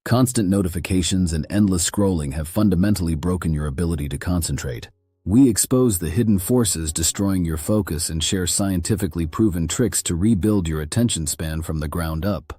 Constant notifications and endless scrolling have fundamentally broken your ability to concentrate. We expose the hidden forces destroying your focus and share scientifically proven tricks to rebuild your attention span from the ground up.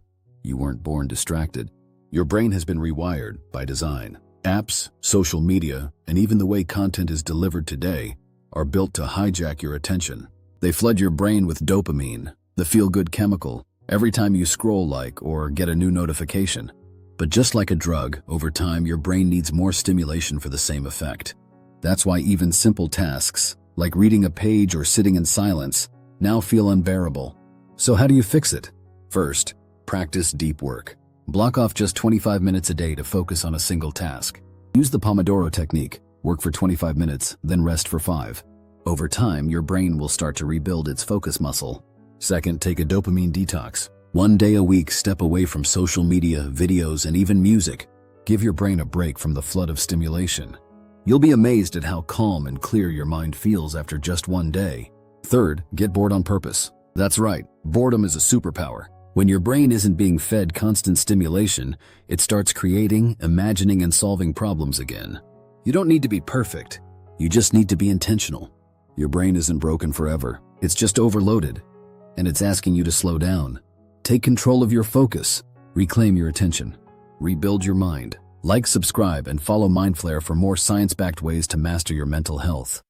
You weren't born distracted. Your brain has been rewired by design. Apps, social media, and even the way content is delivered today are built to hijack your attention. They flood your brain with dopamine, the feel-good chemical, every time you scroll or get a new notification. But just like a drug, over time your brain needs more stimulation for the same effect. That's why even simple tasks, like reading a page or sitting in silence, now feel unbearable. So how do you fix it? First, practice deep work. Block off just 25 minutes a day to focus on a single task. Use the Pomodoro technique. Work for 25 minutes, then rest for 5. Over time, your brain will start to rebuild its focus muscle. Second, take a dopamine detox. 1 day a week, step away from social media, videos, and even music. Give your brain a break from the flood of stimulation. You'll be amazed at how calm and clear your mind feels after just 1 day. Third, get bored on purpose. That's right, boredom is a superpower. When your brain isn't being fed constant stimulation, it starts creating, imagining, and solving problems again. You don't need to be perfect. You just need to be intentional. Your brain isn't broken forever. It's just overloaded, and it's asking you to slow down. Take control of your focus. Reclaim your attention. Rebuild your mind. Like, subscribe, and follow MindFlare for more science-backed ways to master your mental health.